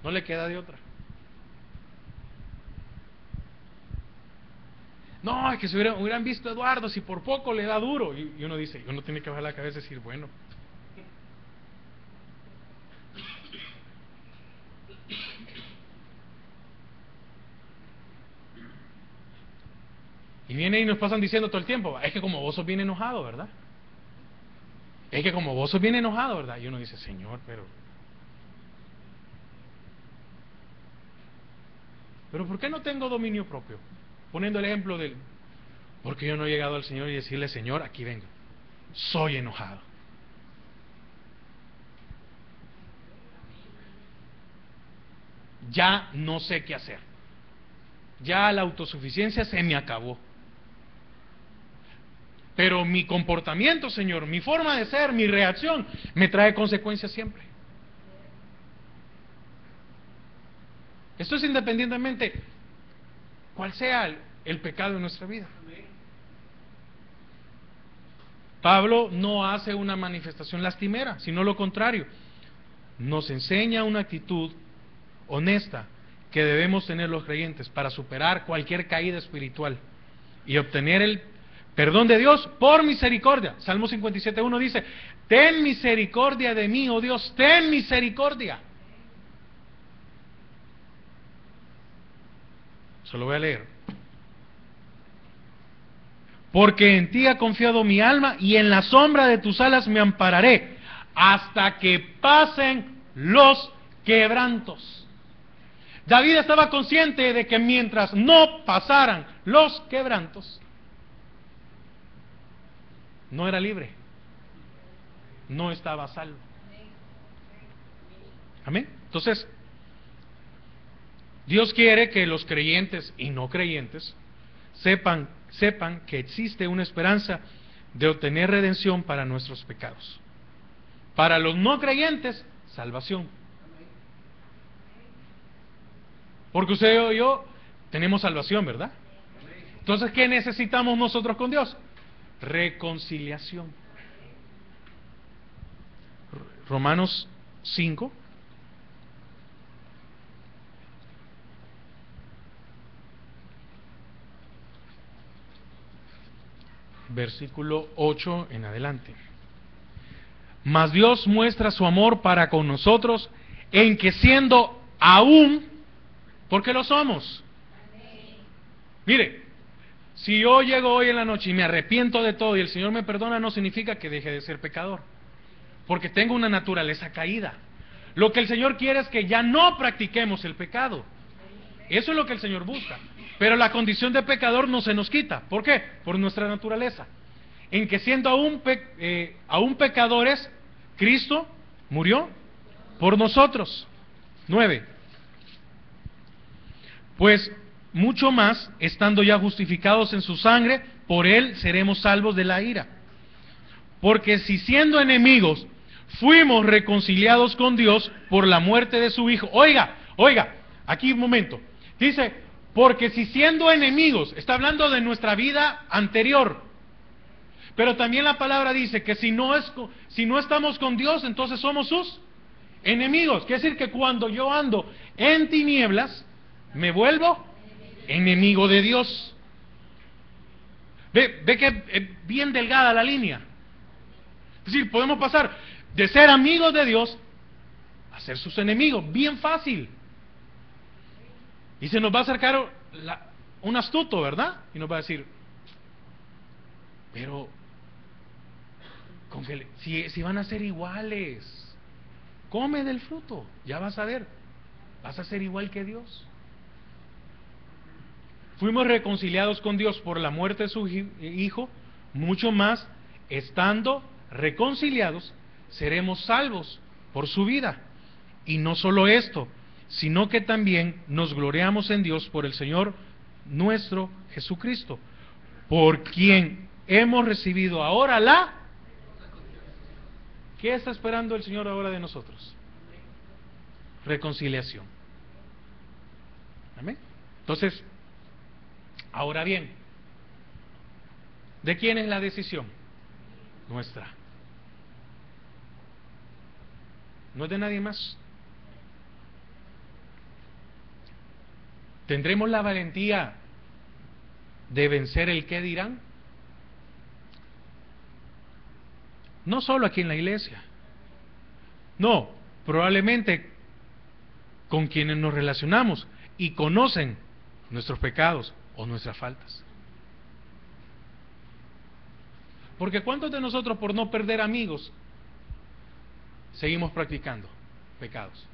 no le queda de otra. No, es que si hubieran visto a Eduardo, si por poco le da duro. Y uno dice, uno tiene que bajar la cabeza y decir, bueno. Y viene y nos pasan diciendo todo el tiempo, es que como vos sos bien enojado, ¿verdad? Es que como vos sos bien enojado, ¿verdad? Y uno dice, Señor, pero ¿por qué no tengo dominio propio? Poniendo el ejemplo del, porque yo no he llegado al Señor y decirle, Señor, aquí vengo, soy enojado. Ya no sé qué hacer. Ya la autosuficiencia se me acabó. Pero mi comportamiento, Señor, mi forma de ser, mi reacción, me trae consecuencias siempre. Esto es independientemente cuál sea el pecado en nuestra vida. Pablo no hace una manifestación lastimera, sino lo contrario. Nos enseña una actitud honesta que debemos tener los creyentes para superar cualquier caída espiritual y obtener el perdón de Dios por misericordia. Salmo 57:1 dice, ten misericordia de mí, oh Dios, ten misericordia. Se lo voy a leer. Porque en ti ha confiado mi alma y en la sombra de tus alas me ampararé hasta que pasen los quebrantos. David estaba consciente de que mientras no pasaran los quebrantos, no era libre, no estaba a salvo. Amén. Entonces, Dios quiere que los creyentes y no creyentes sepan que existe una esperanza de obtener redención para nuestros pecados. Para los no creyentes, salvación. Porque usted y yo tenemos salvación, ¿verdad? Entonces, ¿qué necesitamos nosotros con Dios? Reconciliación. Romanos 5. Versículo 8 en adelante. Mas Dios muestra su amor para con nosotros en que siendo aún, porque lo somos. Mire, si yo llego hoy en la noche y me arrepiento de todo y el Señor me perdona, no significa que deje de ser pecador, porque tengo una naturaleza caída. Lo que el Señor quiere es que ya no practiquemos el pecado. Eso es lo que el Señor busca. Pero la condición de pecador no se nos quita. ¿Por qué? Por nuestra naturaleza. En que siendo aún pecadores, Cristo murió por nosotros. 9. Pues mucho más, estando ya justificados en su sangre, por él seremos salvos de la ira. Porque si siendo enemigos fuimos reconciliados con Dios por la muerte de su Hijo. Oiga, aquí un momento. Dice, porque si siendo enemigos, está hablando de nuestra vida anterior. Pero también la palabra dice que si no estamos con Dios, entonces somos sus enemigos. Quiere decir que cuando yo ando en tinieblas, me vuelvo enemigo de Dios. Ve que es bien delgada la línea. Es decir, podemos pasar de ser amigos de Dios a ser sus enemigos, bien fácil. Y se nos va a acercar un astuto, ¿verdad? Y nos va a decir, pero si van a ser iguales, come del fruto, ya vas a ver, vas a ser igual que Dios. Fuimos reconciliados con Dios por la muerte de su Hijo, mucho más, estando reconciliados, seremos salvos por su vida. Y no solo esto, sino que también nos gloriamos en Dios por el Señor nuestro Jesucristo, por quien hemos recibido ahora la... ¿Qué está esperando el Señor ahora de nosotros? Reconciliación. ¿Amén? Entonces, ahora bien, ¿de quién es la decisión? Nuestra. No es de nadie más. ¿Tendremos la valentía de vencer el qué dirán? No solo aquí en la iglesia. No, probablemente con quienes nos relacionamos y conocen nuestros pecados o nuestras faltas. Porque ¿cuántos de nosotros por no perder amigos seguimos practicando pecados?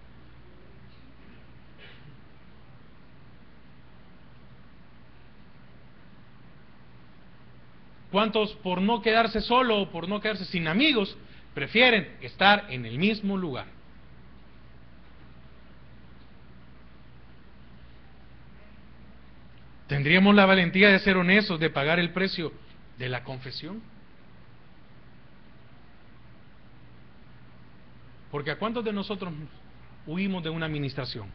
¿Cuántos por no quedarse solo o por no quedarse sin amigos prefieren estar en el mismo lugar? ¿Tendríamos la valentía de ser honestos, de pagar el precio de la confesión? Porque ¿a cuántos de nosotros huimos de una administración?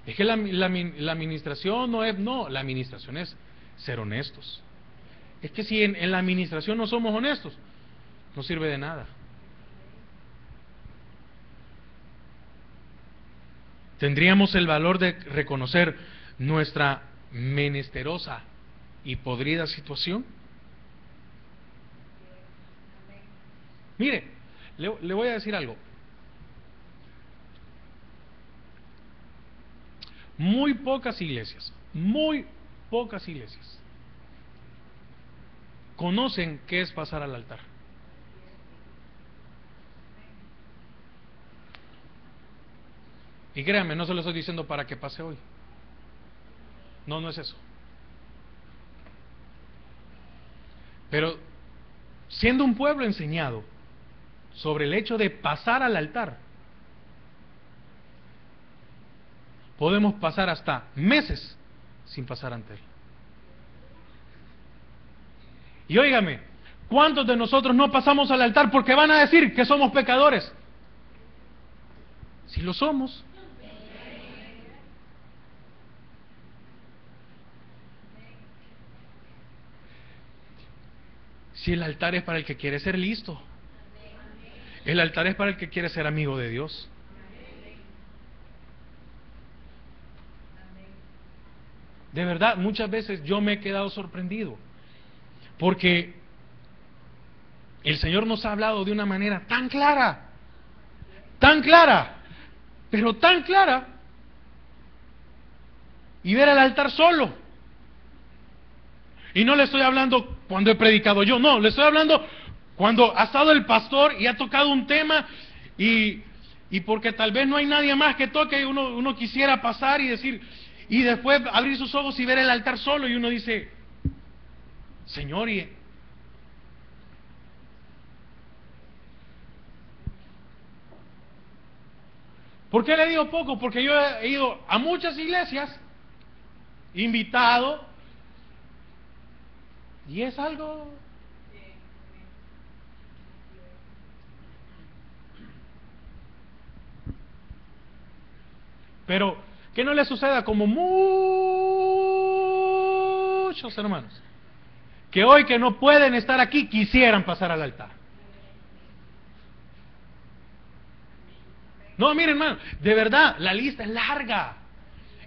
Es que la administración no es... No, la administración es ser honestos. Es que si en la administración no somos honestos, no sirve de nada. ¿Tendríamos el valor de reconocer nuestra menesterosa y podrida situación? Mire, le voy a decir algo. Muy pocas iglesias conocen qué es pasar al altar. Y créanme, no se lo estoy diciendo para que pase hoy. No, no es eso. Pero siendo un pueblo enseñado, sobre el hecho de pasar al altar, podemos pasar hasta meses sin pasar ante Él. Y óigame, ¿cuántos de nosotros no pasamos al altar porque van a decir que somos pecadores? Si lo somos. Si el altar es para el que quiere ser listo. El altar es para el que quiere ser amigo de Dios. De verdad, muchas veces yo me he quedado sorprendido, porque el Señor nos ha hablado de una manera tan clara, pero tan clara, y ver el altar solo. Y no le estoy hablando cuando he predicado yo, no, le estoy hablando cuando ha estado el pastor y ha tocado un tema, y porque tal vez no hay nadie más que toque, y uno quisiera pasar y decir, y después abrir sus ojos y ver el altar solo, y uno dice, Señor, ¿por qué le digo poco? Porque yo he ido a muchas iglesias, invitado, y es algo... Pero que no le suceda como muchos hermanos, que hoy que no pueden estar aquí, quisieran pasar al altar. No, miren hermano, de verdad, la lista es larga.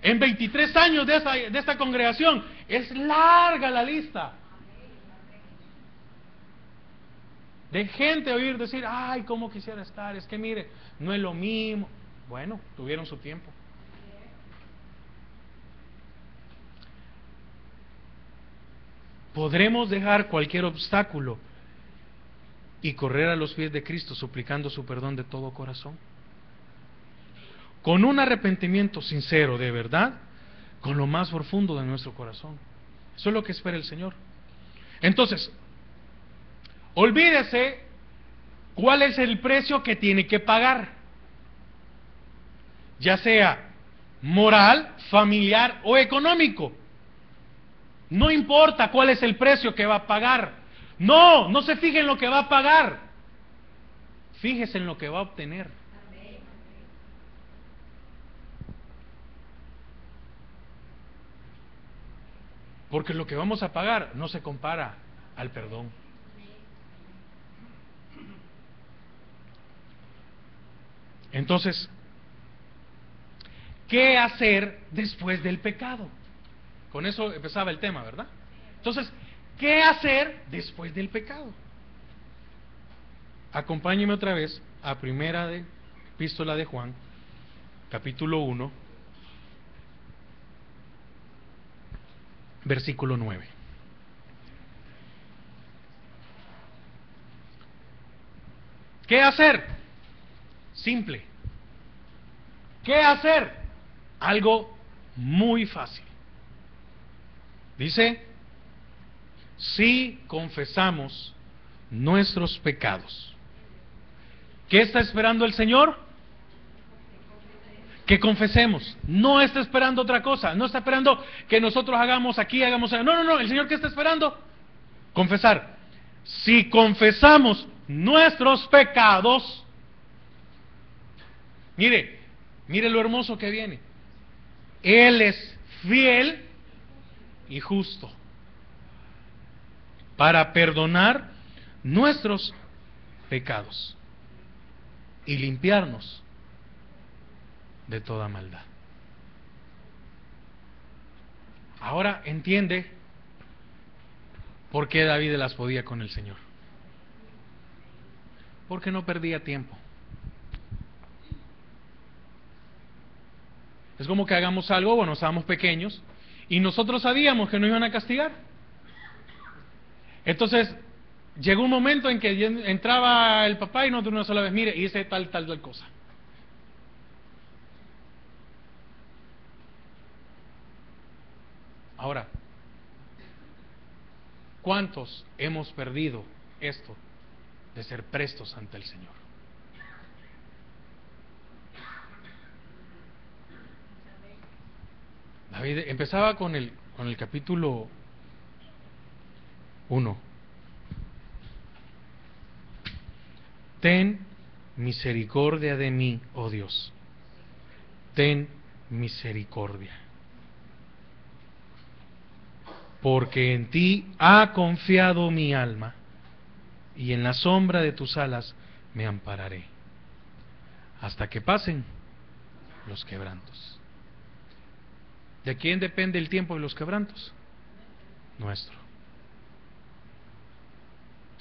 En 23 años de esta congregación, es larga la lista. De gente oír decir, ay, cómo quisiera estar, es que mire, no es lo mismo. Bueno, tuvieron su tiempo. Podremos dejar cualquier obstáculo y correr a los pies de Cristo suplicando su perdón de todo corazón. Con un arrepentimiento sincero, de verdad, con lo más profundo de nuestro corazón. Eso es lo que espera el Señor. Entonces, olvídese cuál es el precio que tiene que pagar, ya sea moral, familiar o económico. No importa cuál es el precio que va a pagar. No se fije en lo que va a pagar. Fíjese en lo que va a obtener. Porque lo que vamos a pagar no se compara al perdón. Entonces, ¿qué hacer después del pecado? Con eso empezaba el tema, ¿verdad? Entonces, ¿qué hacer después del pecado? Acompáñeme otra vez a primera epístola de Juan, capítulo 1, versículo 9. ¿Qué hacer? Simple. ¿Qué hacer? Algo muy fácil. Dice, si confesamos nuestros pecados. ¿Qué está esperando el Señor? Que confesemos. No está esperando otra cosa. No está esperando que nosotros hagamos aquí, hagamos allá. No. ¿El Señor qué está esperando? Confesar. Si confesamos nuestros pecados, mire lo hermoso que viene. Él es fiel y justo para perdonar nuestros pecados y limpiarnos de toda maldad. Ahora entiende por qué David las podía con el Señor. Porque no perdía tiempo. Es como que hagamos algo, bueno, estábamos pequeños y nosotros sabíamos que nos iban a castigar. Entonces, llegó un momento en que entraba el papá y nosotros una sola vez, mire, hice tal cosa. Ahora, ¿cuántos hemos perdido esto de ser prestos ante el Señor. David empezaba con el capítulo 1. Ten misericordia de mí, oh Dios. Ten misericordia. Porque en ti ha confiado mi alma, y en la sombra de tus alas me ampararé, hasta que pasen los quebrantos. ¿De quién depende el tiempo de los quebrantos? Nuestro.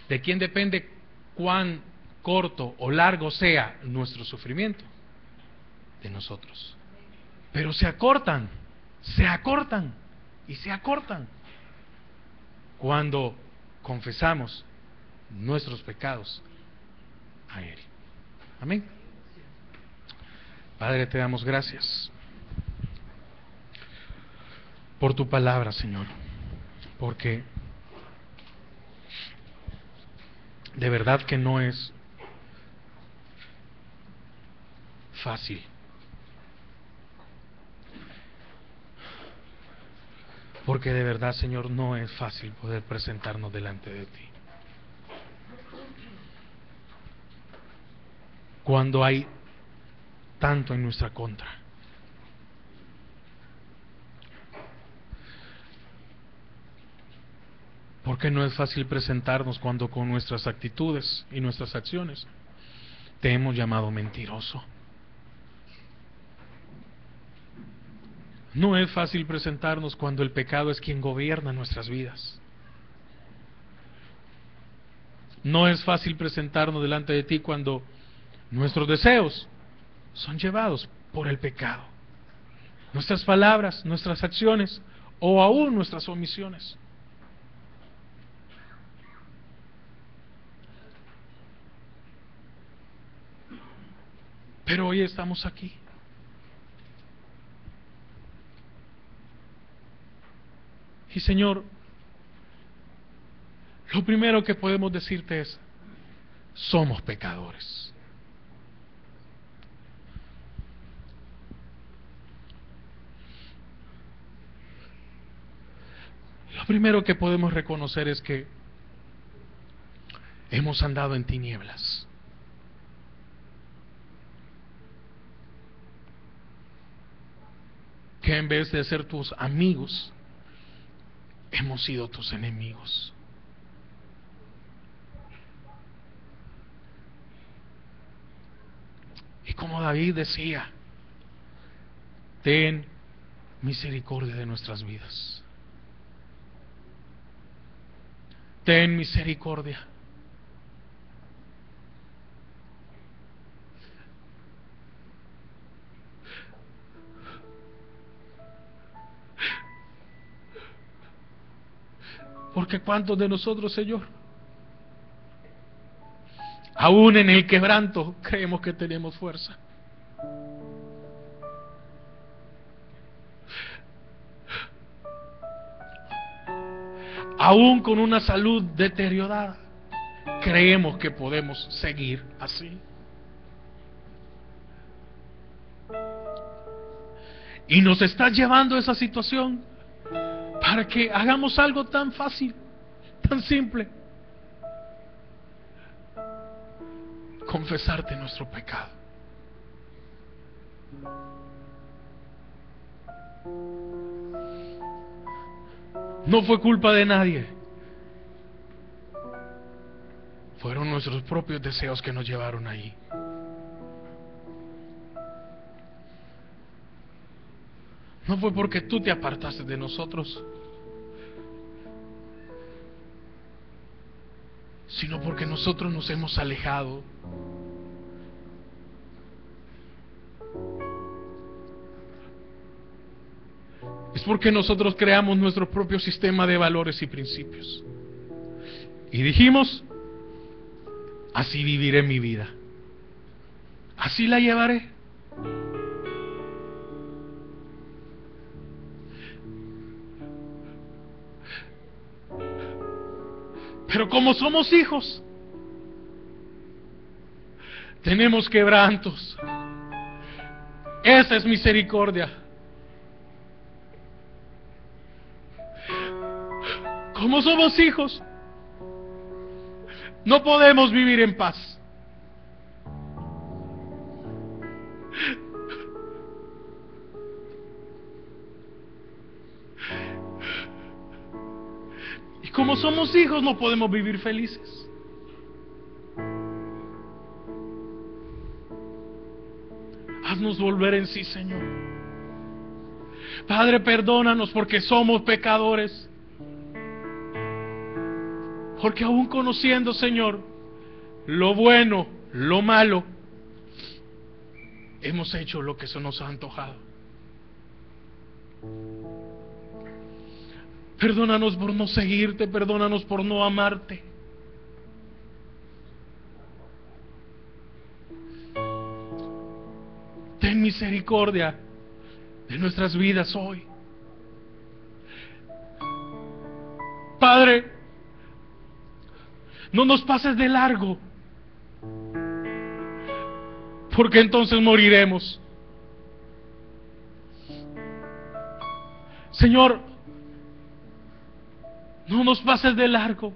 ¿De quién depende cuán corto o largo sea nuestro sufrimiento? De nosotros. Pero se acortan y se acortan cuando confesamos nuestros pecados a Él. Amén. Padre, te damos gracias por tu palabra, Señor, porque de verdad que no es fácil. Porque de verdad, Señor, no es fácil poder presentarnos delante de ti. Cuando hay tanto en nuestra contra. Porque no es fácil presentarnos cuando con nuestras actitudes y nuestras acciones te hemos llamado mentiroso. No es fácil presentarnos cuando el pecado es quien gobierna nuestras vidas. No es fácil presentarnos delante de ti cuando nuestros deseos son llevados por el pecado. Nuestras palabras, nuestras acciones o aún nuestras omisiones. Pero hoy estamos aquí. Y Señor, lo primero que podemos decirte es, somos pecadores. Lo primero que podemos reconocer es que hemos andado en tinieblas. Que en vez de ser tus amigos, hemos sido tus enemigos. Y como David decía, ten misericordia de nuestras vidas. Ten misericordia. Porque cuántos de nosotros, Señor, aún en el quebranto, creemos que tenemos fuerza. Aún con una salud deteriorada, creemos que podemos seguir así. Y nos está llevando a esa situación para que hagamos algo tan fácil, tan simple. Confesarte nuestro pecado. No fue culpa de nadie. Fueron nuestros propios deseos que nos llevaron ahí. No fue porque tú te apartaste de nosotros, sino porque nosotros nos hemos alejado. Es porque nosotros creamos nuestro propio sistema de valores y principios. Y dijimos, así viviré mi vida. Así la llevaré. Pero como somos hijos, tenemos quebrantos. Esa es misericordia. Como somos hijos, no podemos vivir en paz. Y como somos hijos, no podemos vivir felices. Haznos volver en sí, Señor. Padre, perdónanos porque somos pecadores. Porque aún conociendo, Señor, lo bueno, lo malo, hemos hecho lo que se nos ha antojado. Perdónanos por no seguirte, perdónanos por no amarte. Ten misericordia de nuestras vidas hoy. Padre, no nos pases de largo, porque entonces moriremos. Señor, no nos pases de largo.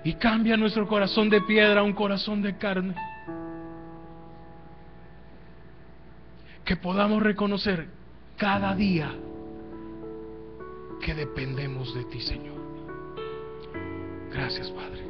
Y cambia nuestro corazón de piedra a un corazón de carne. Que podamos reconocer cada día que dependemos de ti, Señor. Gracias, Padre.